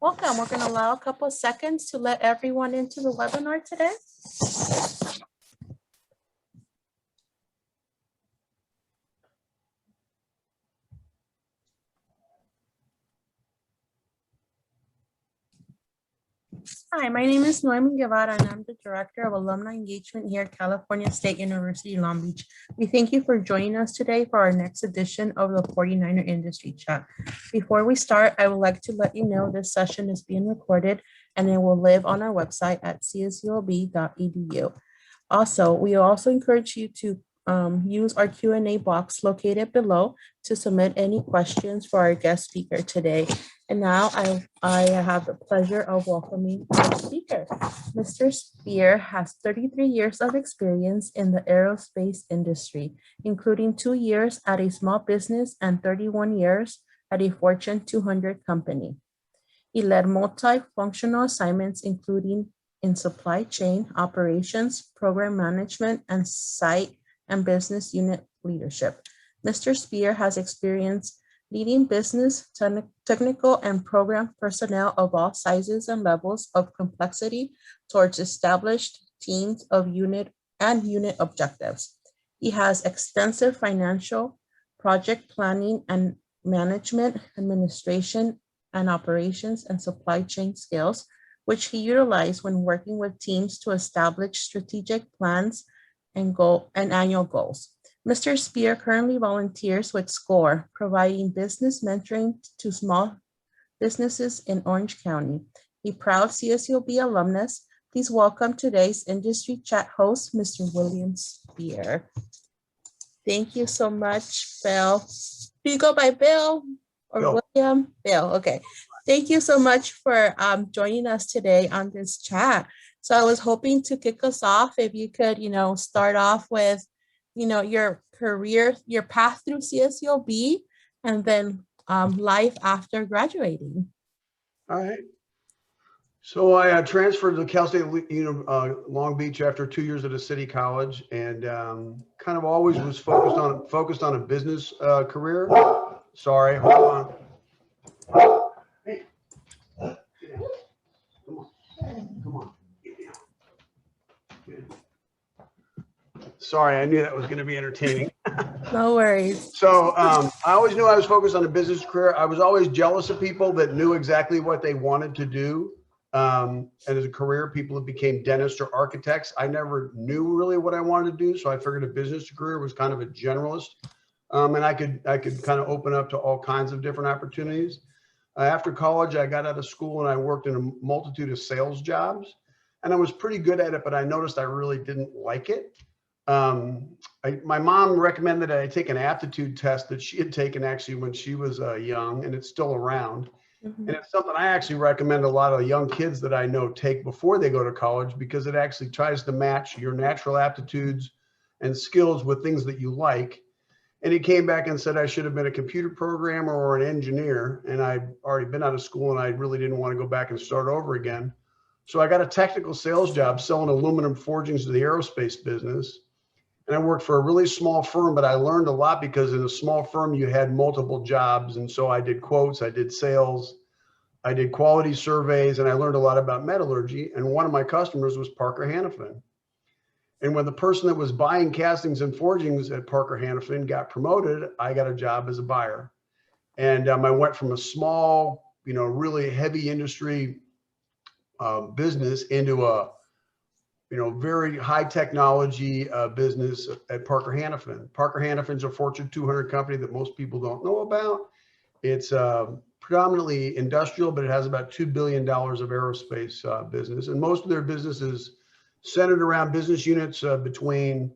Welcome. We're going to allow a couple of seconds to let everyone into the webinar today. Hi, my name is Noemi Guevara, and I'm the Director of Alumni Engagement here at California State University, Long Beach. We thank you for joining us today for our next edition of the 49er Industry Chat. Before we start, I would like to let you know this session is being recorded and it will live on our website at csulb.edu. Also, we also encourage you to use our Q&A box located below to submit any questions for our guest speaker today. And now I have the pleasure of welcoming our speaker. Mr. Spear has 33 years of experience in the aerospace industry, including 2 years at a small business and 31 years at a Fortune 200 company. He led multifunctional assignments, including in supply chain operations, program management, and site and business unit leadership. Mr. Spear has experience leading business, technical, and program personnel of all sizes and levels of complexity towards established teams of unit objectives. He has extensive financial, project planning, and management, administration, and operations and supply chain skills, which he utilized when working with teams to establish strategic plans and annual goals. Mr. Spear currently volunteers with SCORE, providing business mentoring to small businesses in Orange County. A proud CSULB alumnus. Please welcome today's industry chat host, Mr. William Spear. Thank you so much, Bill. Do you go by Bill or Bill. William? Bill, okay. Thank you so much for joining us today on this chat. So I was hoping to kick us off if you could, start off with, your career, your path through CSULB, and then life after graduating. All right. So I transferred to Cal State Long Beach after 2 years at a city college, and kind of always was focused on a business career. Sorry, hold on. Hey. Come on. Sorry, I knew that was going to be entertaining. No worries. So I always knew I was focused on a business career. I was always jealous of people that knew exactly what they wanted to do. And as a career, people that became dentists or architects, I never knew really what I wanted to do. So I figured a business career was kind of a generalist. And I could kind of open up to all kinds of different opportunities. After college, I got out of school and I worked in a multitude of sales jobs. And I was pretty good at it, but I noticed I really didn't like it. My mom recommended that I take an aptitude test that she had taken actually when she was young, and it's still around. Mm-hmm. And it's something I actually recommend a lot of young kids that I know take before they go to college, because it actually tries to match your natural aptitudes and skills with things that you like. And he came back and said I should have been a computer programmer or an engineer. And I'd already been out of school and I really didn't want to go back and start over again. So I got a technical sales job selling aluminum forgings to the aerospace business. And I worked for a really small firm, but I learned a lot because in a small firm, you had multiple jobs. And so I did quotes, I did sales, I did quality surveys, and I learned a lot about metallurgy. And one of my customers was Parker Hannifin. And when the person that was buying castings and forgings at Parker Hannifin got promoted, I got a job as a buyer. And I went from a small, really heavy industry business into a very high technology business at Parker Hannifin. Parker Hannifin's a Fortune 200 company that most people don't know about. It's predominantly industrial, but it has about $2 billion of aerospace business. And most of their business is centered around business units between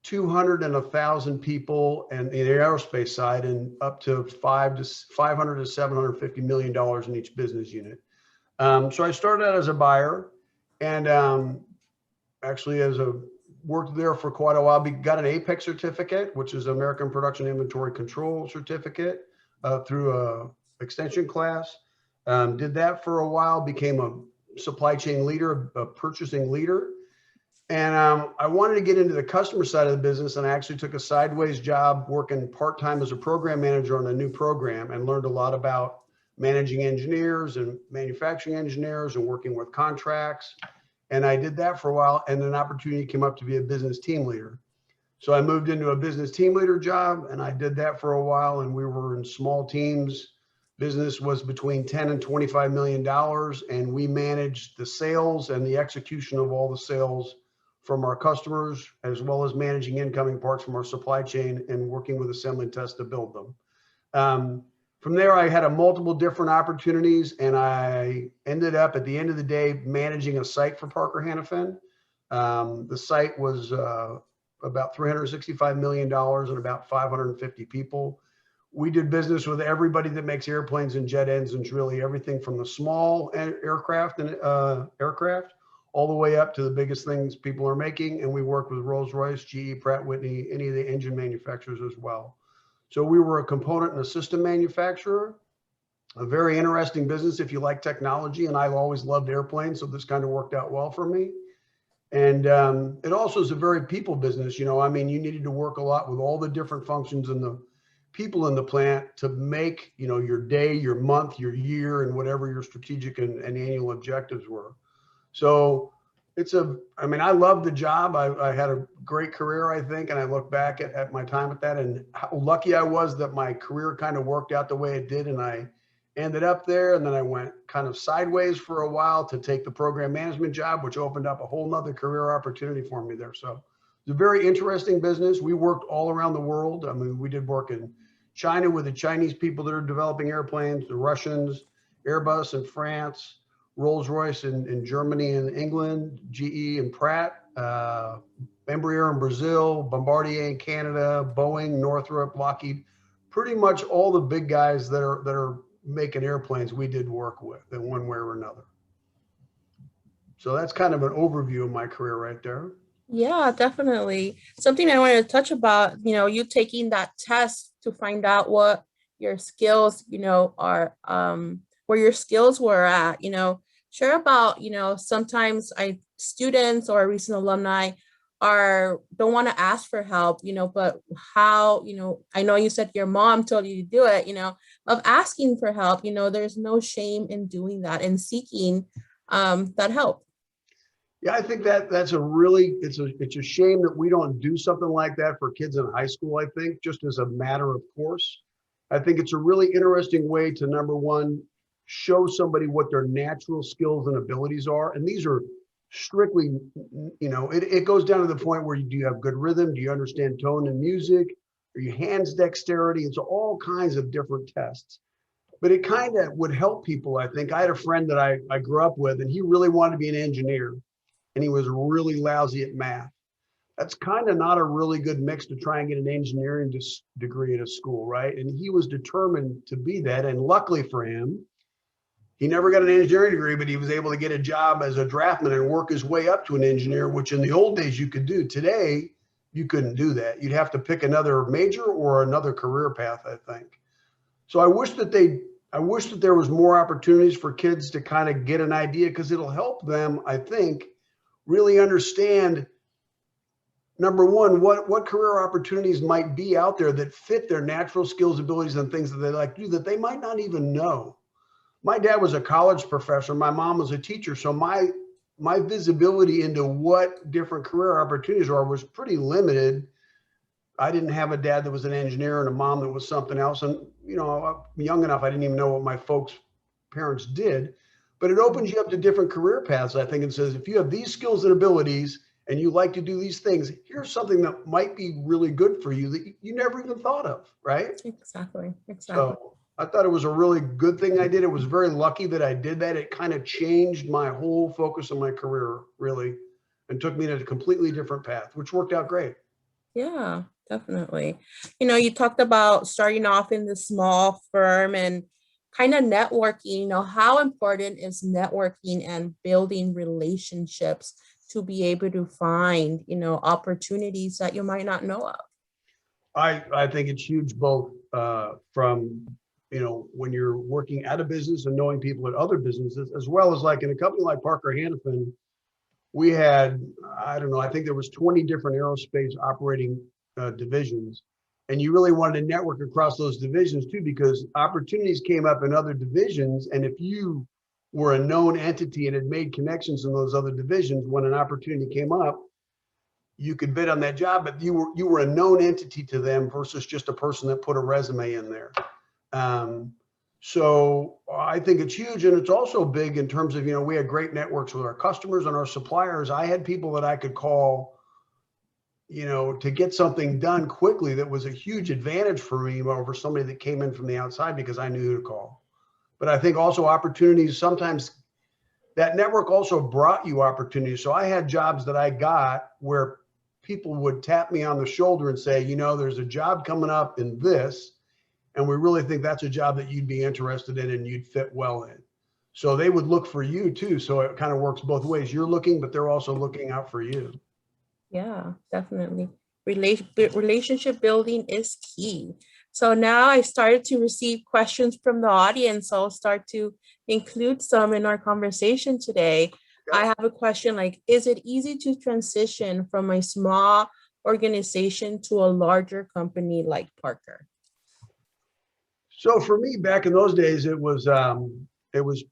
200 and 1,000 people and the aerospace side, and up to $500 to $750 million in each business unit. So I started out as a buyer. And actually, worked there for quite a while, got an APEX certificate, which is American Production Inventory Control certificate through a extension class. Did that for a while, became a supply chain leader, a purchasing leader. And I wanted to get into the customer side of the business, and I actually took a sideways job working part-time as a program manager on a new program, and learned a lot about managing engineers and manufacturing engineers and working with contracts. And I did that for a while, and an opportunity came up to be a business team leader. So I moved into a business team leader job, and I did that for a while, and we were in small teams. Business was between 10 and $25 million, and we managed the sales and the execution of all the sales from our customers, as well as managing incoming parts from our supply chain and working with assembly and test to build them. From there, I had multiple different opportunities, and I ended up at the end of the day managing a site for Parker Hannifin. The site was about $365 million and about 550 people. We did business with everybody that makes airplanes and jet engines, really everything from the small aircraft all the way up to the biggest things people are making. And we work with Rolls-Royce, GE, Pratt Whitney, any of the engine manufacturers as well. So we were a component and a system manufacturer, a very interesting business if you like technology. And I've always loved airplanes, so this kind of worked out well for me. And it also is a very people business. You know, I mean, you needed to work a lot with all the different functions and the people in the plant to make, you know, your day, your month, your year, and whatever your strategic and annual objectives were. So I mean, I love the job. I had a great career, I think. And I look back at my time at that and how lucky I was that my career kind of worked out the way it did. And I ended up there, and then I went kind of sideways for a while to take the program management job, which opened up a whole nother career opportunity for me there. So it's a very interesting business. We worked all around the world. I mean, we did work in China with the Chinese people that are developing airplanes, the Russians, Airbus in France, Rolls-Royce in Germany and England, GE and Pratt, Embraer in Brazil, Bombardier in Canada, Boeing, Northrop, Lockheed, pretty much all the big guys that are making airplanes we did work with in one way or another. So that's kind of an overview of my career right there. Yeah, definitely. Something I wanted to touch about, you taking that test to find out what your skills, are, where your skills were at, share about, sometimes students or recent alumni don't want to ask for help, but how, I know you said your mom told you to do it, of asking for help, there's no shame in doing that and seeking that help. Yeah, I think that's it's a shame that we don't do something like that for kids in high school, I think, just as a matter of course. I think it's a really interesting way to, number one, show somebody what their natural skills and abilities are. And these are strictly, it goes down to the point where do you have good rhythm? Do you understand tone and music? Are your hands dexterity? It's all kinds of different tests. But it kind of would help people, I think. I had a friend that I grew up with, and he really wanted to be an engineer, and he was really lousy at math. That's kind of not a really good mix to try and get an engineering degree at a school, right? And he was determined to be that. And luckily for him, he never got an engineering degree, but he was able to get a job as a draftman and work his way up to an engineer, which in the old days you could do. Today, you couldn't do that. You'd have to pick another major or another career path, I think. So I wish that there was more opportunities for kids to kind of get an idea, because it'll help them, I think, really understand, number one, what career opportunities might be out there that fit their natural skills, abilities, and things that they like to do that they might not even know. My dad was a college professor. My mom was a teacher. So my visibility into what different career opportunities are was pretty limited. I didn't have a dad that was an engineer and a mom that was something else. And, I'm young enough, I didn't even know what my folks' parents did. But it opens you up to different career paths, I think, and says, if you have these skills and abilities and you like to do these things, here's something that might be really good for you that you never even thought of, right? Exactly. So I thought it was a really good thing I did. It was very lucky that I did that. It kind of changed my whole focus of my career, really, and took me to a completely different path, which worked out great. Yeah, definitely. You talked about starting off in the small firm and kind of networking, how important is networking and building relationships to be able to find, opportunities that you might not know of? I think it's huge, both from, when you're working at a business and knowing people at other businesses, as well as like in a company like Parker Hannifin, we had, I don't know, I think there was 20 different aerospace operating divisions. And you really wanted to network across those divisions too, because opportunities came up in other divisions. And if you were a known entity and had made connections in those other divisions, when an opportunity came up, you could bid on that job, but you were a known entity to them versus just a person that put a resume in there. So I think it's huge. And it's also big in terms of, we had great networks with our customers and our suppliers. I had people that I could call, to get something done quickly. That was a huge advantage for me over somebody that came in from the outside, because I knew who to call. But I think also opportunities, sometimes that network also brought you opportunities. So I had jobs that I got where people would tap me on the shoulder and say, there's a job coming up in this, and we really think that's a job that you'd be interested in and you'd fit well in. So they would look for you too. So it kind of works both ways. You're looking, but they're also looking out for you. Yeah, definitely. Relationship building is key. So now I started to receive questions from the audience. I'll start to include some in our conversation today. I have a question like, is it easy to transition from a small organization to a larger company like Parker? So for me, back in those days, it was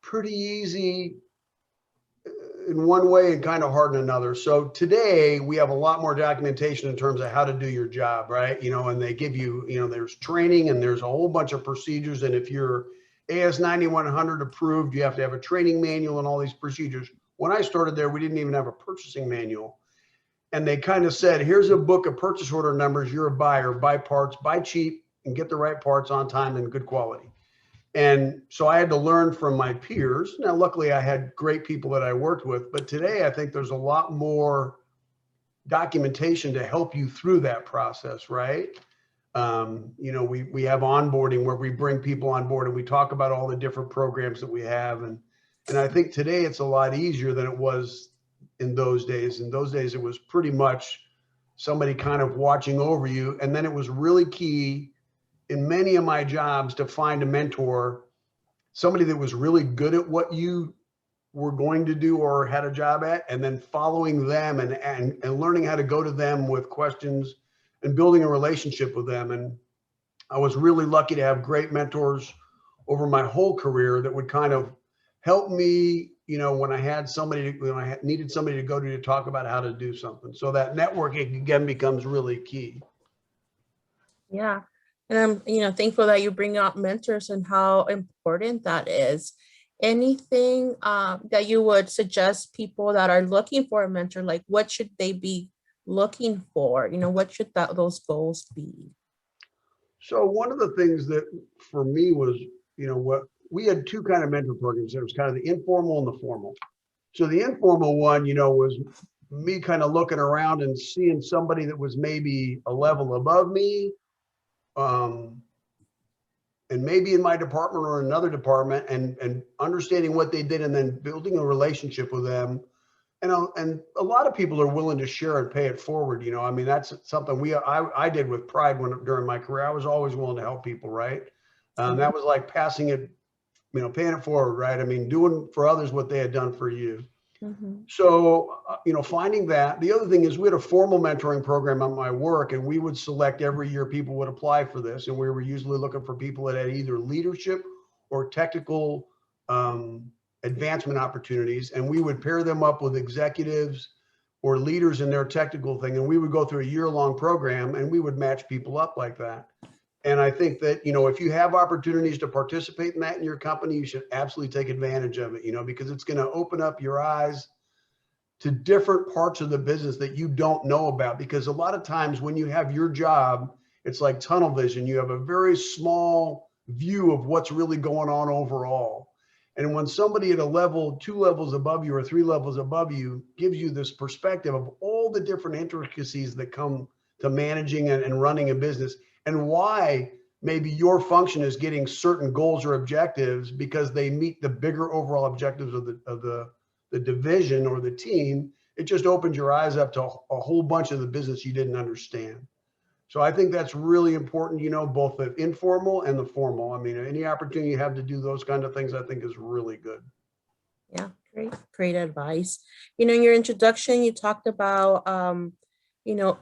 pretty easy in one way and kind of hard in another. So today we have a lot more documentation in terms of how to do your job, right? And they give you, there's training and there's a whole bunch of procedures. And if you're AS 9100 approved, you have to have a training manual and all these procedures. When I started there, we didn't even have a purchasing manual. And they kind of said, here's a book of purchase order numbers. You're a buyer, buy parts, buy cheap, and get the right parts on time and good quality. And so I had to learn from my peers. Now, luckily, I had great people that I worked with. But today, I think there's a lot more documentation to help you through that process, right? We have onboarding where we bring people on board and we talk about all the different programs that we have. And I think today it's a lot easier than it was in those days. In those days, it was pretty much somebody kind of watching over you. And then it was really key in many of my jobs to find a mentor, somebody that was really good at what you were going to do or had a job at, and then following them and learning how to go to them with questions and building a relationship with them. And I was really lucky to have great mentors over my whole career that would kind of help me, when I had somebody, when I needed somebody to go to talk about how to do something. So that networking again becomes really key. Yeah. And I'm, thankful that you bring up mentors and how important that is. Anything that you would suggest people that are looking for a mentor, like what should they be looking for? What should those goals be? So one of the things that for me was, what we had two kind of mentor programs. There was kind of the informal and the formal. So the informal one, was me kind of looking around and seeing somebody that was maybe a level above me, and maybe in my department or another department, and understanding what they did and then building a relationship with them. And a lot of people are willing to share and pay it forward. That's something I did with pride during my career. I was always willing to help people, right? That was like passing it, paying it forward, right? Doing for others what they had done for you. Mm-hmm. So, finding that. The other thing is we had a formal mentoring program at my work, and we would select every year people would apply for this. And we were usually looking for people that had either leadership or technical advancement opportunities. And we would pair them up with executives or leaders in their technical thing. And we would go through a year-long program and we would match people up like that. And I think that, if you have opportunities to participate in that in your company, you should absolutely take advantage of it, because it's going to open up your eyes to different parts of the business that you don't know about. Because a lot of times when you have your job, it's like tunnel vision. You have a very small view of what's really going on overall. And when somebody at a level, 2 levels above you or 3 levels above you gives you this perspective of all the different intricacies that come to managing and running a business, and why maybe your function is getting certain goals or objectives because they meet the bigger overall objectives of the division or the team, it just opens your eyes up to a whole bunch of the business you didn't understand. So I think that's really important, both the informal and the formal. Any opportunity you have to do those kind of things, I think is really good. Yeah, great advice. In your introduction, you talked about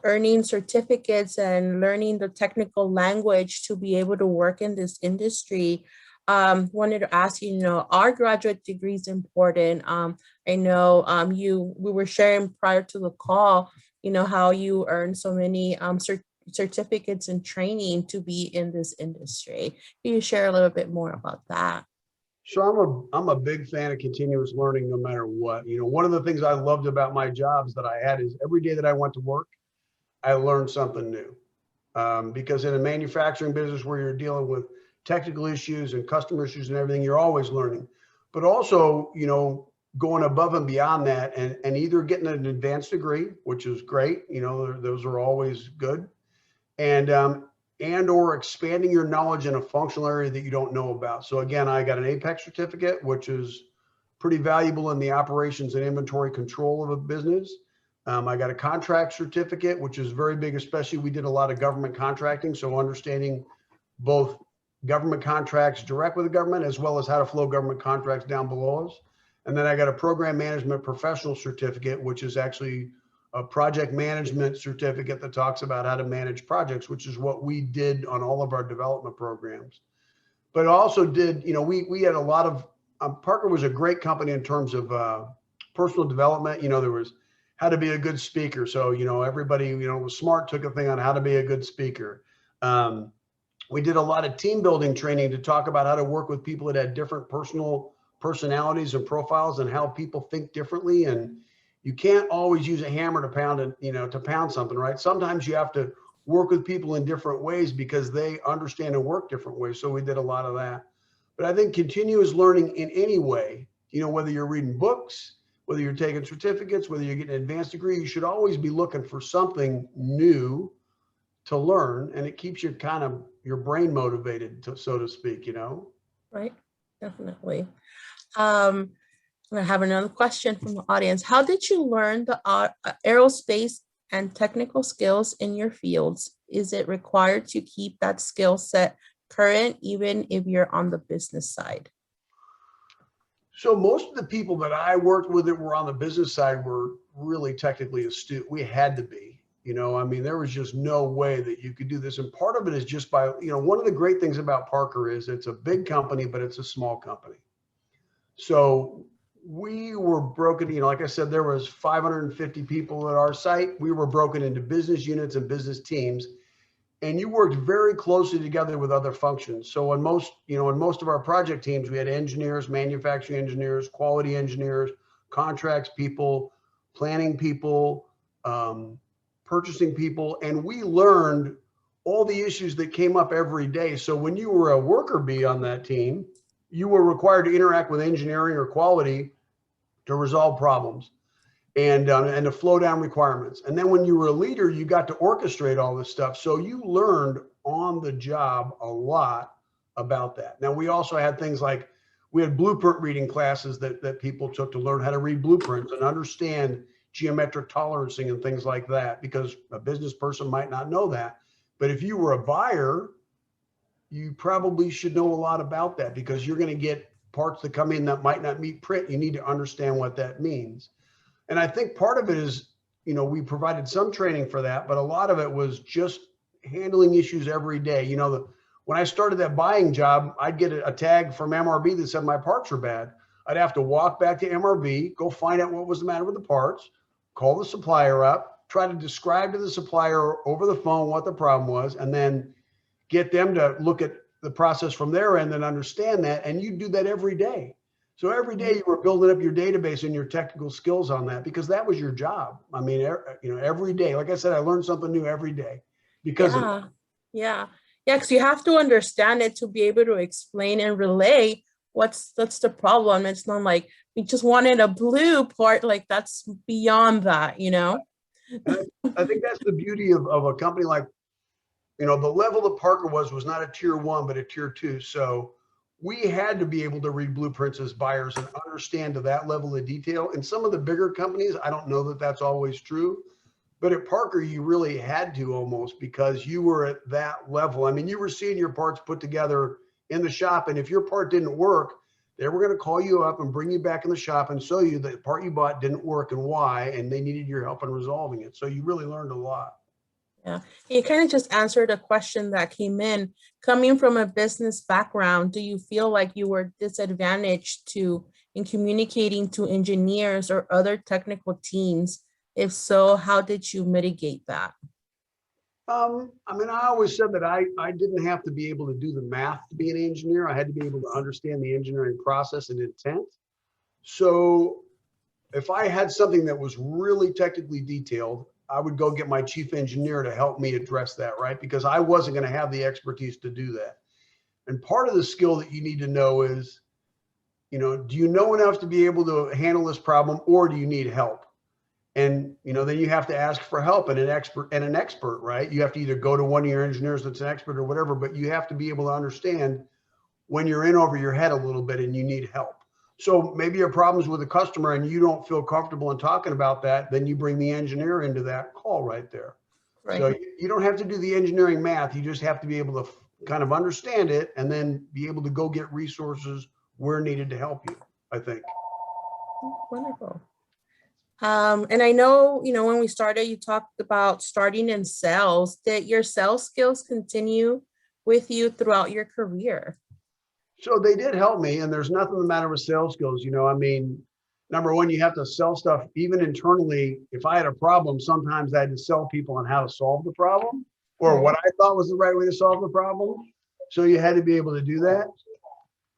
earning certificates and learning the technical language to be able to work in this industry. Wanted to ask you, are graduate degrees important? I know we were sharing prior to the call, how you earned so many certificates and training to be in this industry. Can you share a little bit more about that? So I'm a big fan of continuous learning no matter what. One of the things I loved about my jobs that I had is every day that I went to work, I learned something new. Because in a manufacturing business where you're dealing with technical issues and customer issues and everything, you're always learning. But also, going above and beyond that and either getting an advanced degree, which is great, those are always good, and or expanding your knowledge in a functional area that you don't know about. So again, I got an APEX certificate, which is pretty valuable in the operations and inventory control of a business. I got a contract certificate, which is very big, especially we did a lot of government contracting. So understanding both government contracts direct with the government, as well as how to flow government contracts down below us. And then I got a program management professional certificate, which is actually a project management certificate that talks about how to manage projects, which is what we did on all of our development programs. But also did, we had a lot of, Parker was a great company in terms of personal development. There was how to be a good speaker. So, everybody, was smart, took a thing on how to be a good speaker. We did a lot of team building training to talk about how to work with people that had different personalities and profiles and how people think differently. And you can't always use a hammer to pound it, to pound something, right? Sometimes you have to work with people in different ways because they understand and work different ways. So we did a lot of that. But I think continuous learning in any way, whether you're reading books, whether you're taking certificates, whether you're getting an advanced degree, you should always be looking for something new to learn. And it keeps your brain motivated, so to speak, Right, definitely. I have another question from the audience. How did you learn the aerospace and technical skills in your fields? Is it required to keep that skill set current, even if you're on the business side? So most of the people that I worked with that were on the business side were really technically astute. We had to be, there was just no way that you could do this. And part of it is just by, one of the great things about Parker is it's a big company, but it's a small company. So we were broken, like I said, there was 550 people at our site. We were broken into business units and business teams, and you worked very closely together with other functions. So in most of our project teams, we had engineers, manufacturing engineers, quality engineers, contracts people, planning people, purchasing people, and we learned all the issues that came up every day. So when you were a worker bee on that team, you were required to interact with engineering or quality to resolve problems and to flow down requirements. And then when you were a leader, you got to orchestrate all this stuff. So you learned on the job a lot about that. Now, we also had things like we had blueprint reading classes that people took to learn how to read blueprints and understand geometric tolerancing and things like that, because a business person might not know that. But if you were a buyer, you probably should know a lot about that, because you're going to get parts that come in that might not meet print. You need to understand what that means. And I think part of it is, we provided some training for that, but a lot of it was just handling issues every day. When I started that buying job, I'd get a tag from MRB that said my parts were bad. I'd have to walk back to MRB, go find out what was the matter with the parts, call the supplier up, try to describe to the supplier over the phone what the problem was, and then get them to look at the process from their end and understand that. And you do that every day. So every day you were building up your database and your technical skills on that, because that was your job. Every day, like I said, I learned something new every day because of it. Yeah. Because you have to understand it to be able to explain and relay that's the problem. It's not like we just wanted a blue part, like that's beyond that. I think that's the beauty of a company like, the level that Parker was not a tier 1, but a tier 2. So we had to be able to read blueprints as buyers and understand to that level of detail. In some of the bigger companies, I don't know that that's always true, but at Parker, you really had to, almost, because you were at that level. You were seeing your parts put together in the shop, and if your part didn't work, They were going to call you up and bring you back in the shop and show you that the part you bought didn't work and why, and they needed your help in resolving it. So you really learned a lot. Yeah, you kind of just answered a question that came in. Coming from a business background, do you feel like you were disadvantaged to in communicating to engineers or other technical teams? If so, how did you mitigate that? I mean, I always said that I didn't have to be able to do the math to be an engineer. I had to be able to understand the engineering process and intent. So if I had something that was really technically detailed, I would go get my chief engineer to help me address that, right? Because I wasn't going to have the expertise to do that. And part of the skill that you need to know is, do you know enough to be able to handle this problem, or do you need help? And then you have to ask for help and an expert, right? You have to either go to one of your engineers that's an expert or whatever, but you have to be able to understand when you're in over your head a little bit and you need help. So maybe your problems with a customer and you don't feel comfortable in talking about that, then you bring the engineer into that call right there. Right. So you don't have to do the engineering math. You just have to be able to kind of understand it and then be able to go get resources where needed to help you, I think. Wonderful. And I know, when we started, you talked about starting in sales. Did your sales skills continue with you throughout your career? So they did help me, and there's nothing the matter with sales skills. I mean, number one, you have to sell stuff even internally. If I had a problem, sometimes I had to sell people on how to solve the problem or what I thought was the right way to solve the problem. So you had to be able to do that.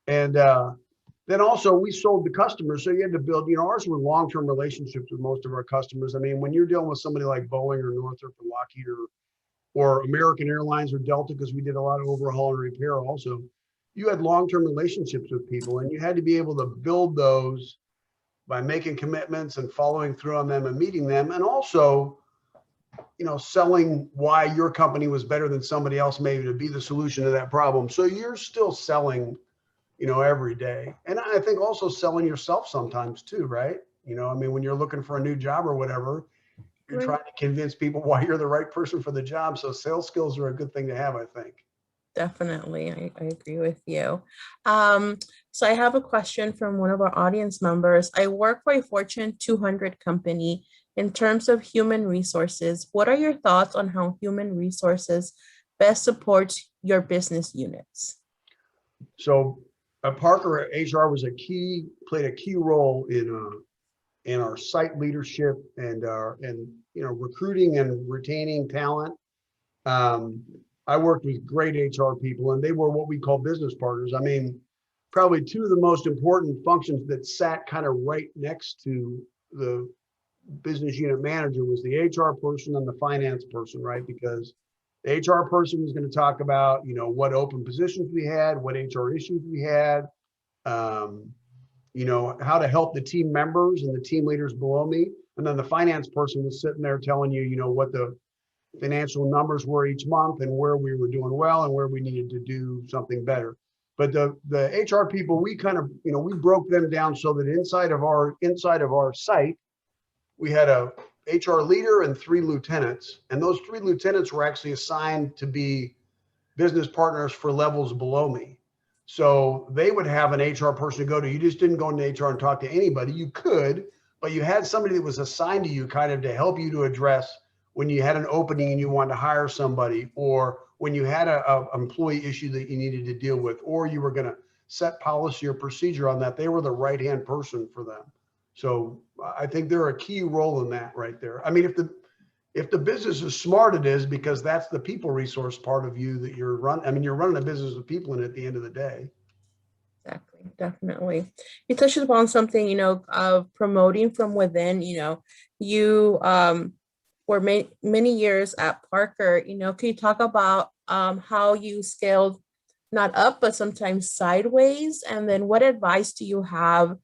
And then also we sold to customers. So you had to build, ours were long-term relationships with most of our customers. I mean, when you're dealing with somebody like Boeing or Northrop or Lockheed or American Airlines or Delta, because we did a lot of overhaul and repair also, you had long-term relationships with people and you had to be able to build those by making commitments and following through on them and meeting them. And also, selling why your company was better than somebody else, maybe to be the solution to that problem. So you're still selling, every day. And I think also selling yourself sometimes too, right? I mean, when you're looking for a new job or whatever, you're trying to convince people why you're the right person for the job. So sales skills are a good thing to have, I think. Definitely. I agree with you. So I have a question from one of our audience members. I work for a Fortune 200 company. In terms of human resources, what are your thoughts on how human resources best supports your business units? So at Parker, HR played a key role in our site leadership and recruiting and retaining talent. I worked with great HR people and they were what we call business partners. I mean, probably two of the most important functions that sat kind of right next to the business unit manager was the HR person and the finance person, right? Because the HR person was going to talk about, what open positions we had, what HR issues we had, how to help the team members and the team leaders below me. And then the finance person was sitting there telling you, what the financial numbers were each month and where we were doing well and where we needed to do something better. But the HR people, we kind of, we broke them down so that inside of our site, we had a HR leader and 3 lieutenants. And those 3 lieutenants were actually assigned to be business partners for levels below me. So they would have an HR person to go to. You just didn't go into HR and talk to anybody. You could, but you had somebody that was assigned to you kind of to help you to address when you had an opening and you wanted to hire somebody, or when you had a employee issue that you needed to deal with, or you were going to set policy or procedure on that. They were the right-hand person for them. So I think they're a key role in that right there. I mean, if the business is smart, it is, because that's the people resource part of you that you're running. I mean, you're running a business with people in it at the end of the day. Exactly, definitely. You touched upon something, of promoting from within. You were many years at Parker. Can you talk about how you scaled not up, but sometimes sideways? And then what advice do you have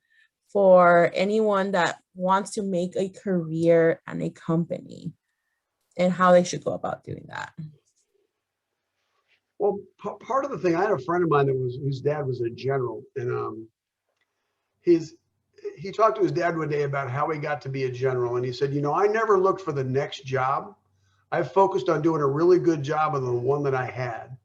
for anyone that wants to make a career in a company and how they should go about doing that? Well, part of the thing, I had a friend of mine whose dad was a general, and he talked to his dad one day about how he got to be a general, and he said, I never looked for the next job. I focused on doing a really good job on the one that I had.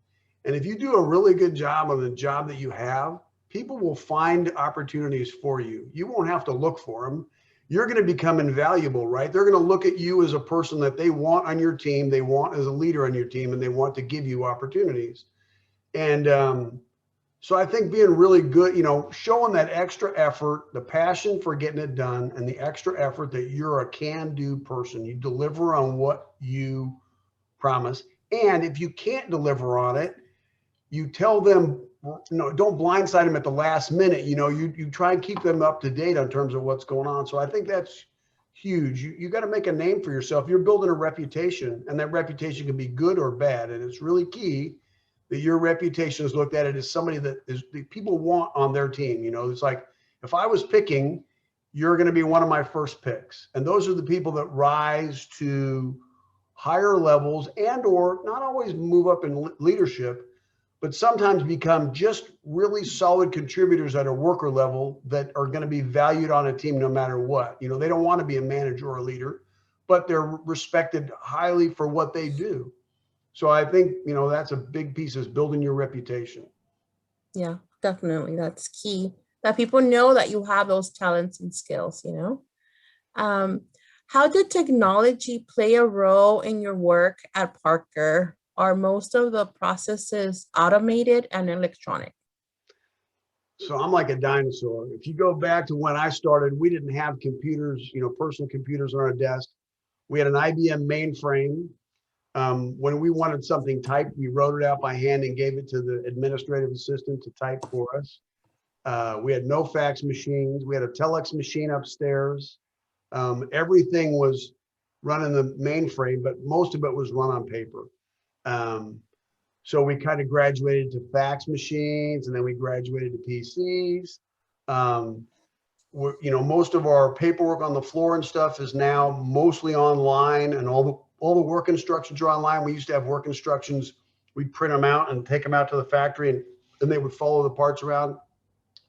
And if you do a really good job on the job that you have, people will find opportunities for you. You won't have to look for them. You're going to become invaluable, right? They're going to look at you as a person that they want on your team, they want as a leader on your team, and they want to give you opportunities. And so I think being really good, showing that extra effort, the passion for getting it done, and the extra effort that you're a can-do person. You deliver on what you promise. And if you can't deliver on it, you tell them, don't blindside them at the last minute. You try and keep them up to date in terms of what's going on. So I think that's huge. You got to make a name for yourself. You're building a reputation, and that reputation can be good or bad. And it's really key that your reputation is looked at it as somebody that is the people want on their team. It's like, if I was picking, you're going to be one of my first picks. And those are the people that rise to higher levels and or not always move up in leadership, but sometimes become just really solid contributors at a worker level that are going to be valued on a team no matter what. They don't want to be a manager or a leader, but they're respected highly for what they do. So I think, that's a big piece, is building your reputation. Yeah, definitely. That's key, that people know that you have those talents and skills. Um, how did technology play a role in your work at Parker? Are most of the processes automated and electronic? So I'm like a dinosaur. If you go back to when I started, we didn't have computers, personal computers on our desk. We had an IBM mainframe. When we wanted something typed, we wrote it out by hand and gave it to the administrative assistant to type for us. We had no fax machines. We had a telex machine upstairs. Everything was run in the mainframe, but most of it was run on paper. So we kind of graduated to fax machines, and then we graduated to PCs. Most of our paperwork on the floor and stuff is now mostly online, and all the work instructions are online. We used to have work instructions. We'd print them out and take them out to the factory, and they would follow the parts around.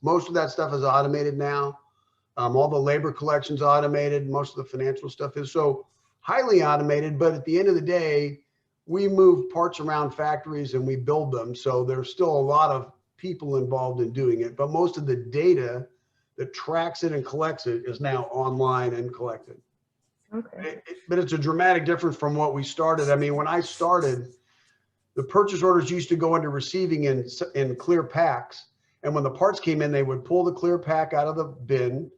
Most of that stuff is automated now. All the labor collection's automated. Most of the financial stuff is so highly automated. But at the end of the day, we move parts around factories and we build them. So there's still a lot of people involved in doing it. But most of the data that tracks it and collects it is now online and collected. Okay. But it's a dramatic difference from what we started. I mean, when I started, the purchase orders used to go into receiving in clear packs. And when the parts came in, they would pull the clear pack out of the bin,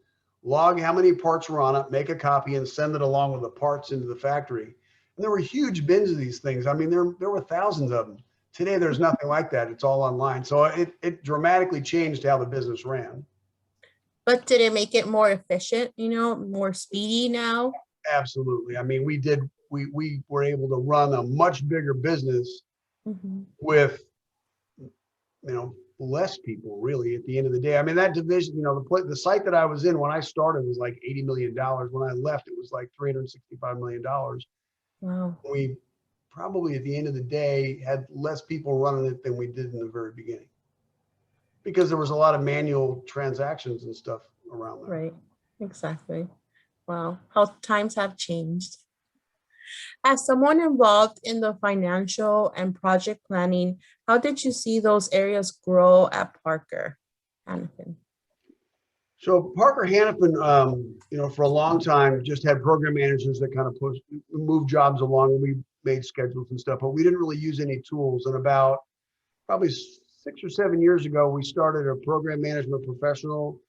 log how many parts were on it, make a copy, and send it along with the parts into the factory. And there were huge bins of these things. I mean, there were thousands of them. Today, there's nothing like that. It's all online. So it dramatically changed how the business ran. But did it make it more efficient, more speedy now? Absolutely. I mean, we were able to run a much bigger business with, less people really at the end of the day. I mean, that division, the site that I was in when I started was like $80 million. When I left, it was like $365 million. Wow. We probably at the end of the day had less people running it than we did in the very beginning, because there was a lot of manual transactions and stuff around there. Right. Exactly. Wow. How times have changed. As someone involved in the financial and project planning, how did you see those areas grow at Parker Hannafin? So Parker Hannafin, for a long time just had program managers that kind of move jobs along, and we made schedules and stuff, but we didn't really use any tools. And about probably 6 or 7 years ago, we started a program management professional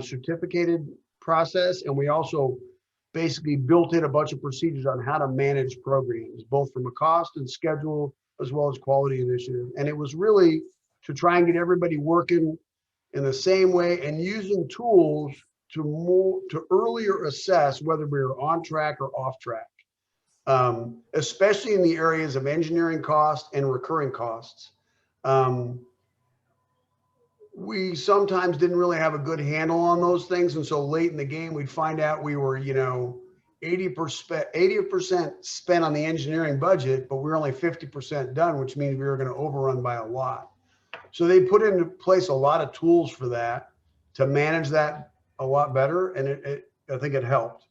certificated process, and we also basically built in a bunch of procedures on how to manage programs, both from a cost and schedule, as well as quality initiative. And it was really to try and get everybody working in the same way and using tools to earlier assess whether we were on track or off track, especially in the areas of engineering costs and recurring costs. We sometimes didn't really have a good handle on those things. And so late in the game, we'd find out we were, 80% spent on the engineering budget, but we were only 50% done, which means we were going to overrun by a lot. So they put into place a lot of tools for that, to manage that a lot better. And I think it helped.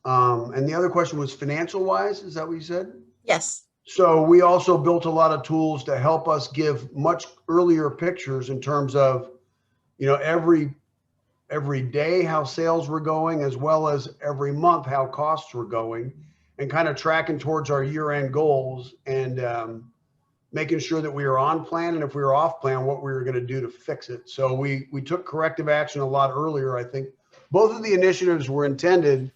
And the other question was financial wise. Is that what you said? Yes. So we also built a lot of tools to help us give much earlier pictures in terms of, every day how sales were going, as well as every month how costs were going, and kind of tracking towards our year-end goals, and making sure that we were on plan, and if we were off plan, what we were going to do to fix it. So we took corrective action a lot earlier. I think both of the initiatives were intended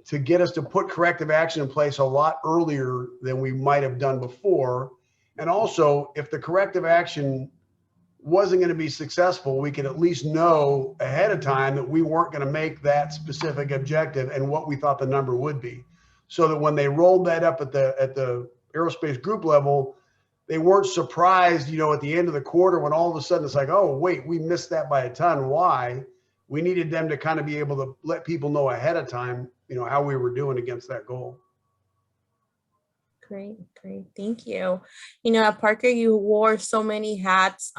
to get us to put corrective action in place a lot earlier than we might have done before. And also, if the corrective action wasn't going to be successful, we could at least know ahead of time that we weren't going to make that specific objective and what we thought the number would be. So that when they rolled that up at the aerospace group level, they weren't surprised, at the end of the quarter when all of a sudden it's like, oh, wait, we missed that by a ton. Why? We needed them to kind of be able to let people know ahead of time, how we were doing against that goal. Great, great. Thank you. At Parker, you wore so many hats.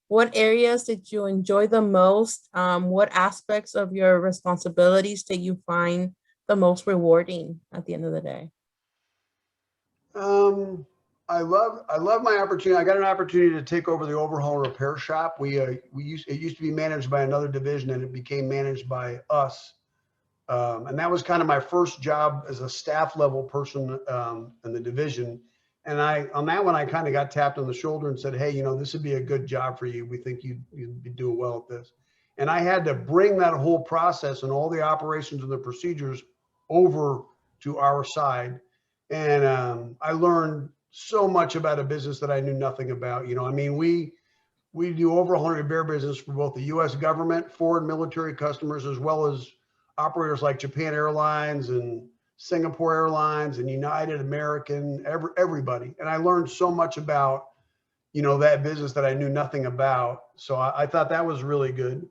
What areas did you enjoy the most? What aspects of your responsibilities did you find the most rewarding at the end of the day? I love my opportunity. I got an opportunity to take over the overhaul and repair shop. It used to be managed by another division, and it became managed by us. And that was kind of my first job as a staff level person in the division. And on that one, I kind of got tapped on the shoulder and said, hey, this would be a good job for you. We think you'd be doing well at this. And I had to bring that whole process and all the operations and the procedures over to our side. And I learned so much about a business that I knew nothing about. We do overhaul and repair business for both the U.S. government, foreign military customers, as well as operators like Japan Airlines and Singapore Airlines and United American, everybody. And I learned so much about, that business that I knew nothing about. So I thought that was really good.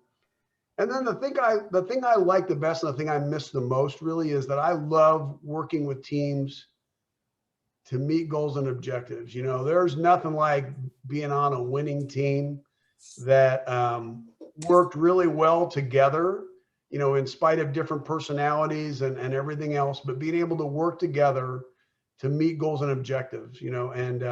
And then the thing I like the best and the thing I miss the most really is that I love working with teams to meet goals and objectives. There's nothing like being on a winning team that worked really well together, in spite of different personalities and everything else, but being able to work together to meet goals and objectives, and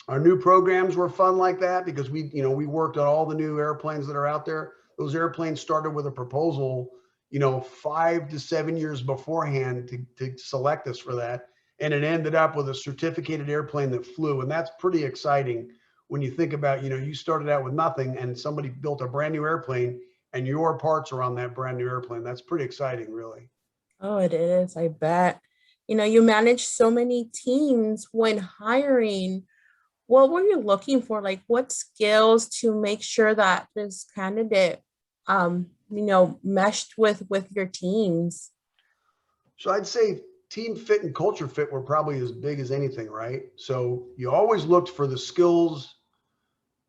our new programs were fun like that because we worked on all the new airplanes that are out there. Those airplanes started with a proposal, 5 to 7 years beforehand to select us for that. And it ended up with a certificated airplane that flew. And that's pretty exciting when you think about, you started out with nothing and somebody built a brand new airplane and your parts are on that brand new airplane. That's pretty exciting, really. Oh, it is, I bet. You manage so many teams when hiring. What were you looking for? Like what skills to make sure that this candidate, meshed with your teams? So I'd say team fit and culture fit were probably as big as anything, right? So you always looked for the skills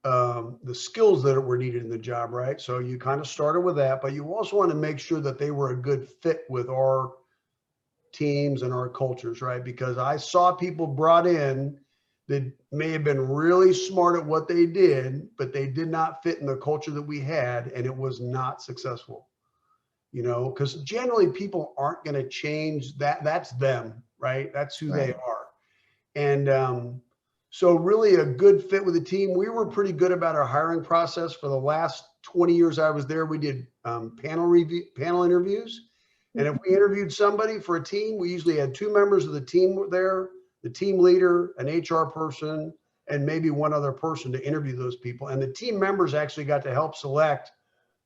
that were needed in the job, right? So you kind of started with that, but you also want to make sure that they were a good fit with our teams and our cultures, right? Because I saw people brought in that may have been really smart at what they did, but they did not fit in the culture that we had, and it was not successful. Because generally people aren't going to change that. That's them, right? That's who they Right. are. And so really a good fit with the team. We were pretty good about our hiring process. For the last 20 years I was there, we did panel interviews. And if we interviewed somebody for a team, we usually had 2 members of the team there, the team leader, an HR person, and maybe one other person to interview those people. And the team members actually got to help select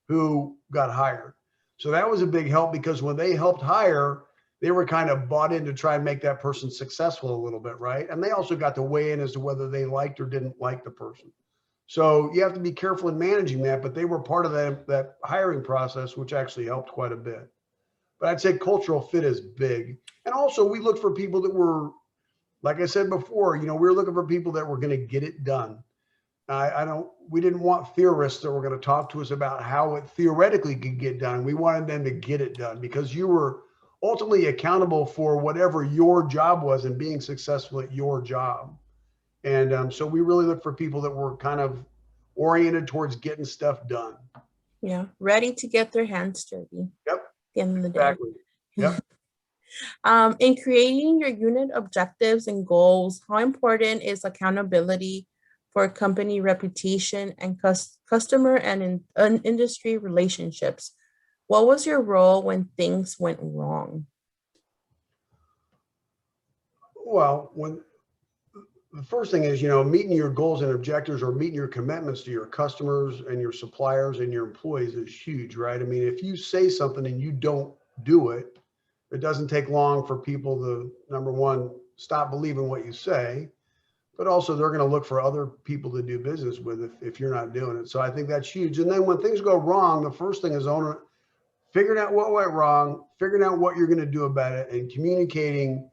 who got hired. So that was a big help because when they helped hire, they were kind of bought in to try and make that person successful a little bit, right? And they also got to weigh in as to whether they liked or didn't like the person. So you have to be careful in managing that, but they were part of that hiring process, which actually helped quite a bit. But I'd say cultural fit is big. And also we looked for people that were, like I said before, we were looking for people that were going to get it done. We didn't want theorists that were going to talk to us about how it theoretically could get done. We wanted them to get it done because you were ultimately accountable for whatever your job was and being successful at your job. And so we really look for people that were kind of oriented towards getting stuff done. Yeah, ready to get their hands dirty at Yep, the end of the day. exactly. Yep. In creating your unit objectives and goals, how important is accountability for company reputation and customer and industry relationships? What was your role when things went wrong? Well, when the first thing is, meeting your goals and objectives or meeting your commitments to your customers and your suppliers and your employees is huge, right? I mean, if you say something and you don't do it, it doesn't take long for people to, number one, stop believing what you say, but also they're going to look for other people to do business with if you're not doing it. So I think that's huge. And then when things go wrong, the first thing is figuring out what went wrong, figuring out what you're going to do about it, and communicating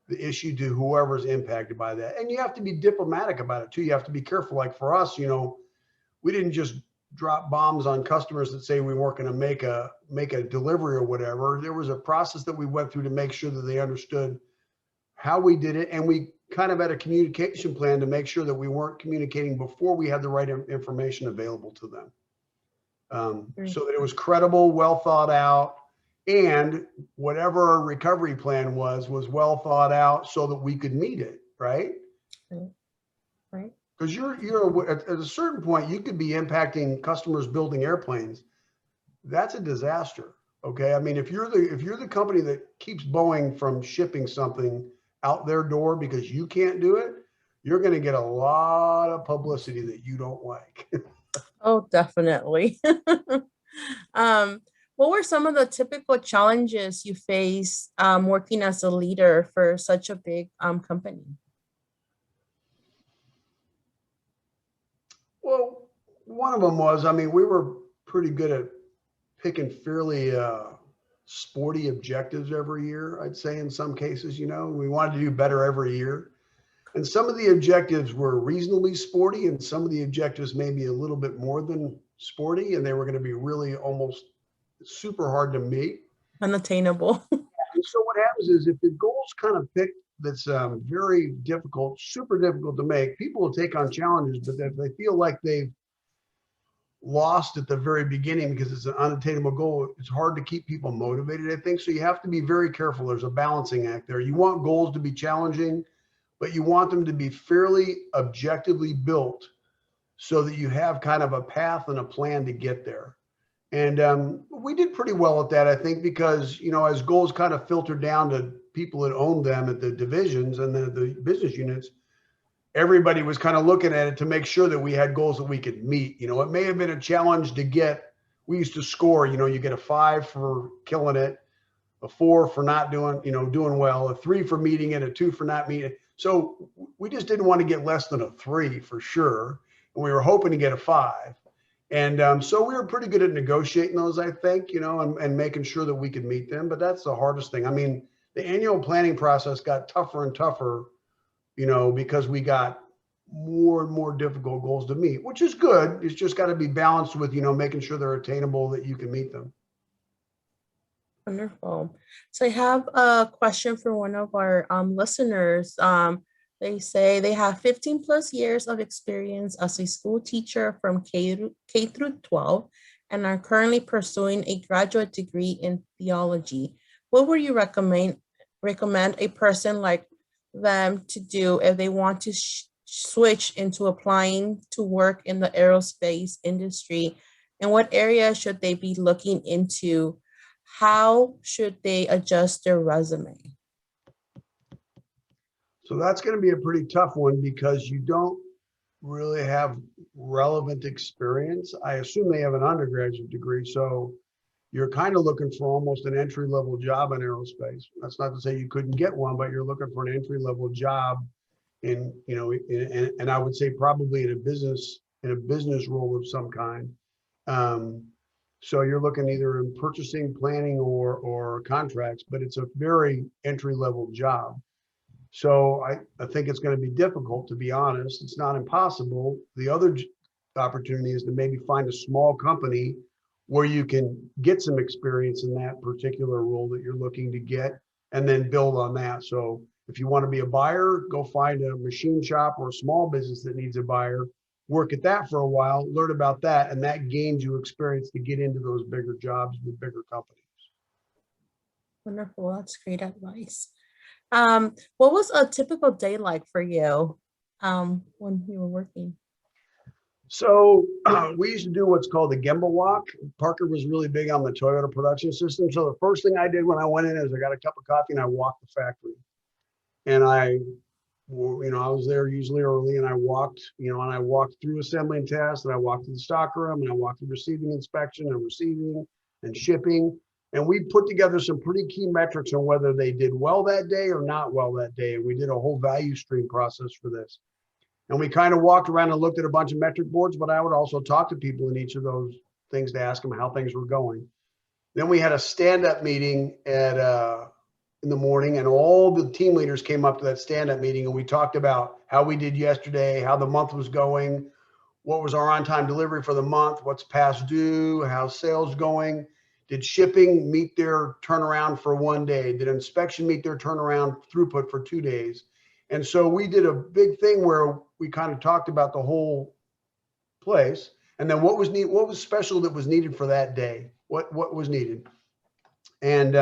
the issue to whoever's impacted by that. And you have to be diplomatic about it too. You have to be careful. Like for us, we didn't just drop bombs on customers that say we weren't going to make a delivery or whatever. There was a process that we went through to make sure that they understood how we did it. And we kind of had a communication plan to make sure that we weren't communicating before we had the right information available to them. So that it was credible, well thought out, and whatever our recovery plan was well thought out so that we could meet it, right? Right. Because you're at a certain point, you could be impacting customers building airplanes. That's a disaster. Okay. I mean, if you're the company that keeps Boeing from shipping something out their door because you can't do it, you're going to get a lot of publicity that you don't like. Oh, definitely. What were some of the typical challenges you face working as a leader for such a big company? Well, one of them was, I mean, we were pretty good at picking fairly sporty objectives every year, I'd say in some cases, we wanted to do better every year. And some of the objectives were reasonably sporty, and some of the objectives maybe a little bit more than sporty, and they were going to be really almost super hard to meet. Unattainable. And so what happens is if the goal's kind of picked that's very difficult, super difficult to make, people will take on challenges, but if they feel like they've lost at the very beginning because it's an unattainable goal, it's hard to keep people motivated, I think. So you have to be very careful. There's a balancing act there. You want goals to be challenging, but you want them to be fairly objectively built so that you have kind of a path and a plan to get there. And we did pretty well at that, I think, because, as goals kind of filtered down to people that owned them at the divisions and the business units, everybody was kind of looking at it to make sure that we had goals that we could meet. It may have been a challenge to get, we used to score, you get a 5 for killing it, a 4 for not doing well, a 3 for meeting it, a 2 for not meeting it. So we just didn't want to get less than a 3 for sure. And we were hoping to get a 5. And so we were pretty good at negotiating those, I think, and making sure that we could meet them. But that's the hardest thing. I mean, the annual planning process got tougher and tougher, because we got more and more difficult goals to meet, which is good. It's just got to be balanced with, making sure they're attainable, that you can meet them. Wonderful. So I have a question for one of our listeners. They say they have 15 plus years of experience as a school teacher from K through 12 and are currently pursuing a graduate degree in theology. What would you recommend a person like them to do if they want to switch into applying to work in the aerospace industry? And what areas should they be looking into? How should they adjust their resume? So that's going to be a pretty tough one because you don't really have relevant experience. I assume they have an undergraduate degree. So you're kind of looking for almost an entry-level job in aerospace. That's not to say you couldn't get one, but you're looking for an entry-level job and I would say probably in a business role of some kind. So you're looking either in purchasing, planning, or contracts, but it's a very entry-level job. So I think it's going to be difficult, to be honest. It's not impossible. The other opportunity is to maybe find a small company where you can get some experience in that particular role that you're looking to get and then build on that. So if you want to be a buyer, go find a machine shop or a small business that needs a buyer, work at that for a while, learn about that, and that gains you experience to get into those bigger jobs with bigger companies. Wonderful. That's great advice. What was a typical day like for you when you were working? So we used to do what's called the Gemba walk. Parker was really big on the Toyota production system. So the first thing I did when I went in is I got a cup of coffee and I walked the factory. And I was there usually early, and I walked, and I walked through assembly and test, and I walked through the stock room, and I walked through receiving inspection and receiving and shipping. And we put together some pretty key metrics on whether they did well that day or not well that day. And we did a whole value stream process for this. And we kind of walked around and looked at a bunch of metric boards, but I would also talk to people in each of those things to ask them how things were going. Then we had a stand-up meeting in the morning, and all the team leaders came up to that stand-up meeting, and we talked about how we did yesterday, how the month was going, what was our on-time delivery for the month, what's past due, how's sales going, did shipping meet their turnaround for one day, did inspection meet their turnaround throughput for 2 days. And so we did a big thing where we kind of talked about the whole place, and then what was special that was needed for that day, what was needed. And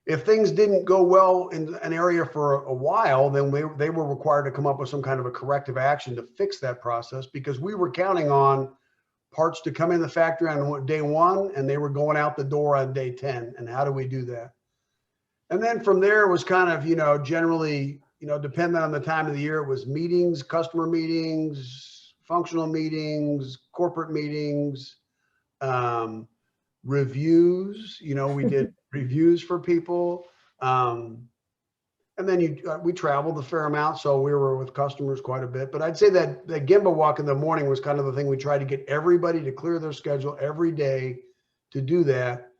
if things didn't go well in an area for a while, then they were required to come up with some kind of a corrective action to fix that process, because we were counting on parts to come in the factory on day 1 and they were going out the door on day 10. And how do we do that? And then from there it was kind of, generally, depending on the time of the year, it was meetings, customer meetings, functional meetings, corporate meetings, reviews. We did reviews for people. And then we traveled a fair amount, so we were with customers quite a bit. But I'd say that the Gemba walk in the morning was kind of the thing we tried to get everybody to clear their schedule every day to do that,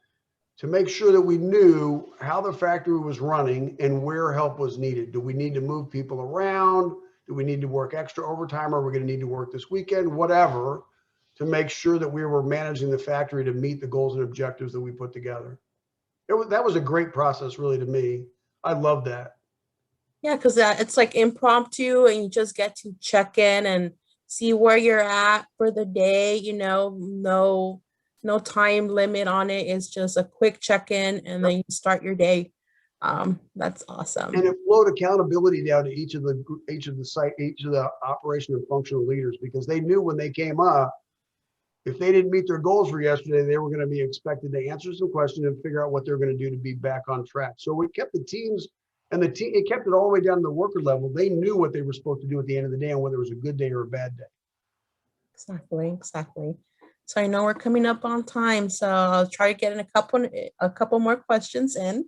to make sure that we knew how the factory was running and where help was needed. Do we need to move people around? Do we need to work extra overtime? Or are we going to need to work this weekend? Whatever, to make sure that we were managing the factory to meet the goals and objectives that we put together. That was a great process, really, to me. I love that. Yeah, because it's like impromptu and you just get to check in and see where you're at for the day, no time limit on it. It's just a quick check-in and then you start your day. That's awesome. And it flowed accountability down to each of the operation and functional leaders, because they knew when they came up, if they didn't meet their goals for yesterday, they were going to be expected to answer some questions and figure out what they're going to do to be back on track. So we kept the teams, and it kept it all the way down to the worker level. They knew what they were supposed to do at the end of the day and whether it was a good day or a bad day. Exactly. So I know we're coming up on time, so I'll try to get in a couple more questions in.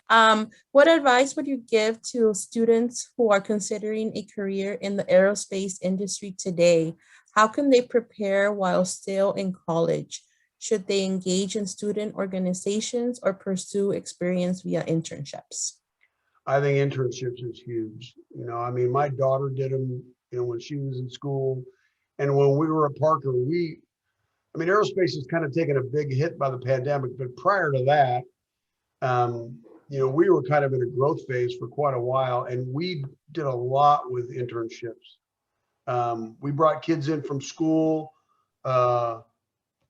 What advice would you give to students who are considering a career in the aerospace industry today? How can they prepare while still in college? Should they engage in student organizations or pursue experience via internships? I think internships is huge. My daughter did them, when she was in school. And when we were at Parker, aerospace has kind of taken a big hit by the pandemic, but prior to that, we were kind of in a growth phase for quite a while, and we did a lot with internships. We brought kids in from school, and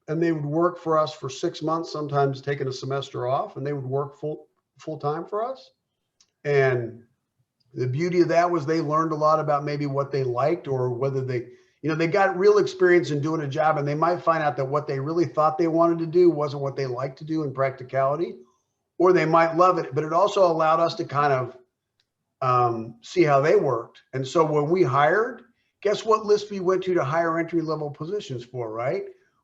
they would work for us for 6 months, sometimes taking a semester off, and they would work full time for us. And the beauty of that was they learned a lot about maybe what they liked, or whether they got real experience in doing a job, and they might find out that what they really thought they wanted to do wasn't what they liked to do in practicality, or they might love it. But it also allowed us to kind of see how they worked. And so when we hired, guess what list we went to hire entry level positions for, right?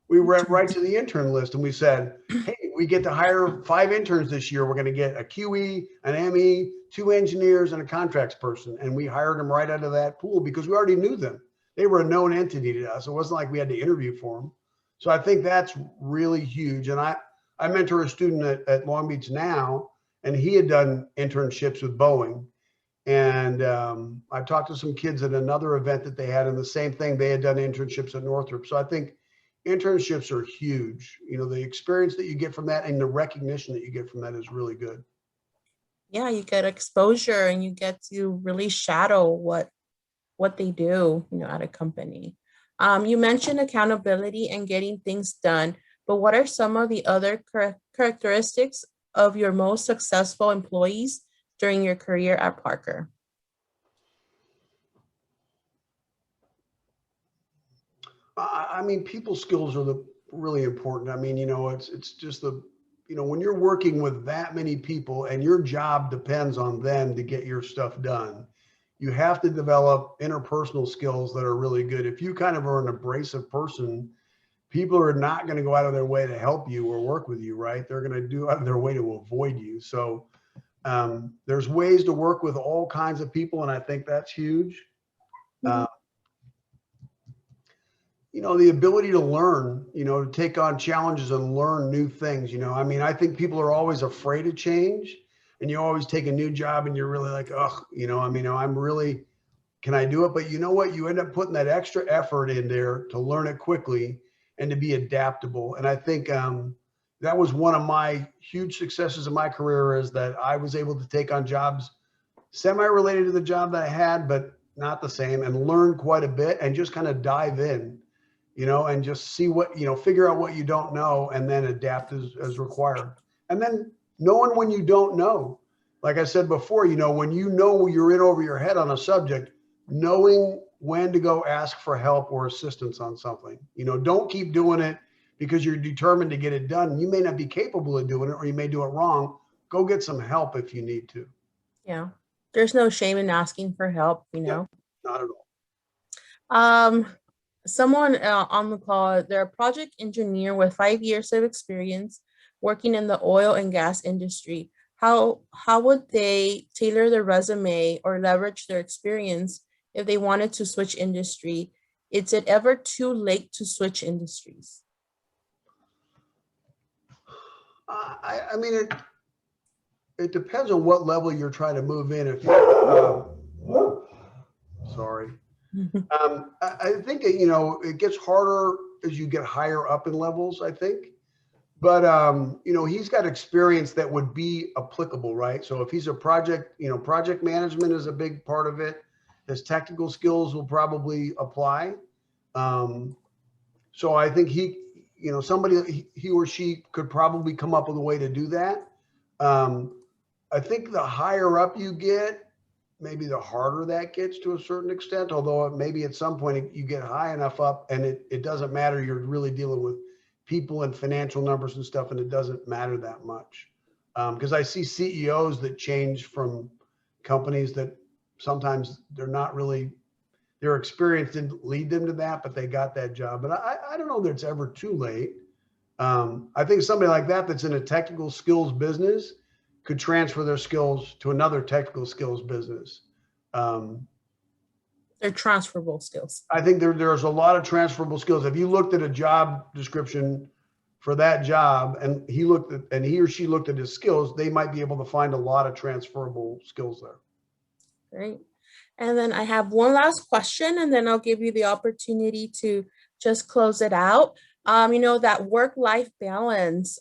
We went right to the intern list, and we said, hey, we get to hire 5 interns this year. We're going to get a QE, an ME, 2 engineers, and a contracts person. And we hired them right out of that pool because we already knew them. They were a known entity to us. It wasn't like we had to interview for them. So I think that's really huge. And I mentor a student at Long Beach now, and he had done internships with Boeing. And I talked to some kids at another event that they had, and the same thing, they had done internships at Northrop. So I think internships are huge. The experience that you get from that and the recognition that you get from that is really good. Yeah, you get exposure and you get to really shadow what they do, at a company. You mentioned accountability and getting things done, but what are some of the other characteristics of your most successful employees during your career at Parker? I mean, people skills are really important. I mean, it's just when you're working with that many people and your job depends on them to get your stuff done, you have to develop interpersonal skills that are really good. If you kind of are an abrasive person, people are not going to go out of their way to help you or work with you, right? They're going to do out of their way to avoid you. So there's ways to work with all kinds of people, and I think that's huge. Mhm. The ability to learn, to take on challenges and learn new things. I mean, I think people are always afraid of change, and you always take a new job and you're really like, ugh, I mean, can I do it? But you know what? You end up putting that extra effort in there to learn it quickly and to be adaptable. And I think that was one of my huge successes in my career, is that I was able to take on jobs semi-related to the job that I had, but not the same, and learn quite a bit and just kind of dive in, and just see figure out what you don't know and then adapt as required. And then knowing when you don't know, like I said before, when you're in over your head on a subject, knowing when to go ask for help or assistance on something. Don't keep doing it because you're determined to get it done. You may not be capable of doing it, or you may do it wrong. Go get some help if you need to. Yeah, there's no shame in asking for help, Yeah, not at all. Um, someone on the call, they're a project engineer with 5 years of experience working in the oil and gas industry. How would they tailor their resume or leverage their experience if they wanted to switch industry? Is it ever too late to switch industries? I mean, it depends on what level you're trying to move in. If sorry. I think it gets harder as you get higher up in levels, I think. But he's got experience that would be applicable, right? So if he's a project management is a big part of it. His technical skills will probably apply. So I think he or she could probably come up with a way to do that. I think the higher up you get, maybe the harder that gets to a certain extent, although maybe at some point you get high enough up and it doesn't matter. You're really dealing with people and financial numbers and stuff, and it doesn't matter that much. Because I see CEOs that change from companies that sometimes their experience didn't lead them to that, but they got that job. But I don't know that it's ever too late. I think somebody like that that's in a technical skills business could transfer their skills to another technical skills business. They're transferable skills. I think there's a lot of transferable skills. If you looked at a job description for that job and he or she looked at his skills, they might be able to find a lot of transferable skills there. Great. And then I have one last question, and then I'll give you the opportunity to just close it out. That work-life balance.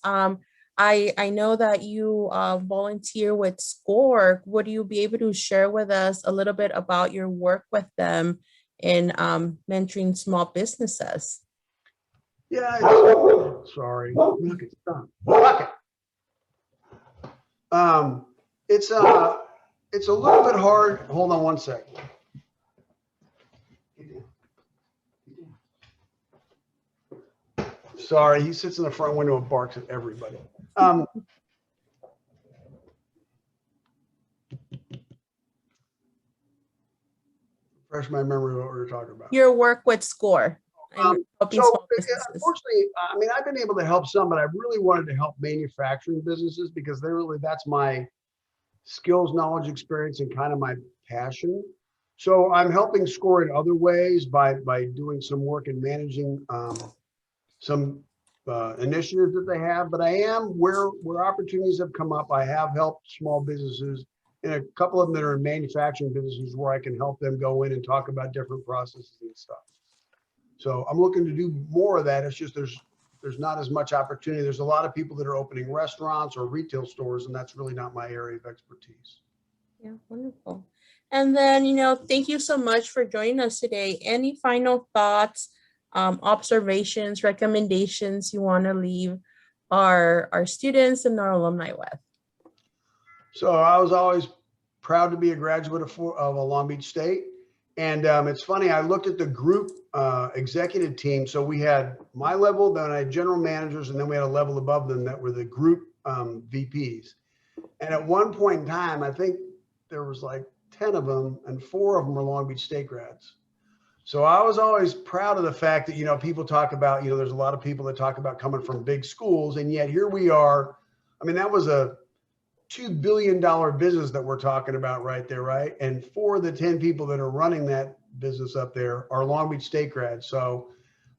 I know that you volunteer with SCORE. Would you be able to share with us a little bit about your work with them in mentoring small businesses? Yeah, sorry. Look, it's done. Okay. It's a little bit hard. Hold on one second. Sorry, he sits in the front window and barks at everybody. Refresh my memory of what we were talking about. Your work with SCORE. Unfortunately, I mean, I've been able to help some, but I really wanted to help manufacturing businesses because that's my skills, knowledge, experience, and kind of my passion. So I'm helping SCORE in other ways by doing some work in managing some initiatives that they have. But I am where opportunities have come up. I have helped small businesses, and a couple of them that are in manufacturing businesses where I can help them go in and talk about different processes and stuff. So I'm looking to do more of that. It's just there's not as much opportunity. There's a lot of people that are opening restaurants or retail stores, and that's really not my area of expertise. Yeah, wonderful. And then, thank you so much for joining us today. Any final thoughts, observations, recommendations you want to leave our students and our alumni with? So I was always proud to be a graduate of a Long Beach State. And it's funny, I looked at the group executive team. So we had my level, then I had general managers, and then we had a level above them that were the group VPs. And at one point in time, I think there was like 10 of them, and 4 of them were Long Beach State grads. So I was always proud of the fact that, people talk about, there's a lot of people that talk about coming from big schools, and yet here we are. I mean, that was a $2 billion business that we're talking about right there, right? And 4 of the 10 people that are running that business up there are Long Beach State grads. So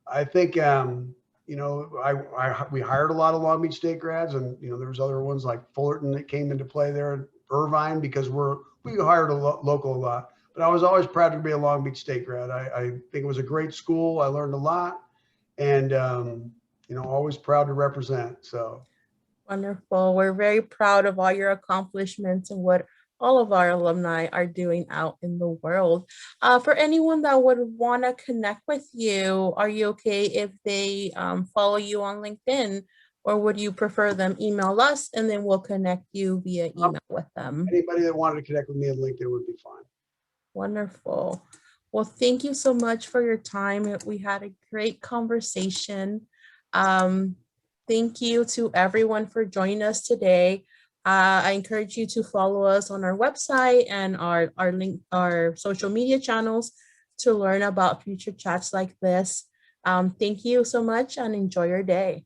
I think, we hired a lot of Long Beach State grads, and there was other ones like Fullerton that came into play there, Irvine, because we hired local a lot. But I was always proud to be a Long Beach State grad. I think it was a great school. I learned a lot, and always proud to represent. So. Wonderful. We're very proud of all your accomplishments and what all of our alumni are doing out in the world. For anyone that would want to connect with you, are you okay if they follow you on LinkedIn, or would you prefer them email us and then we'll connect you via email with them? Anybody that wanted to connect with me on LinkedIn would be fine. Wonderful. Well, thank you so much for your time. We had a great conversation. Um, thank you to everyone for joining us today. I encourage you to follow us on our website and our social media channels to learn about future chats like this. Thank you so much and enjoy your day.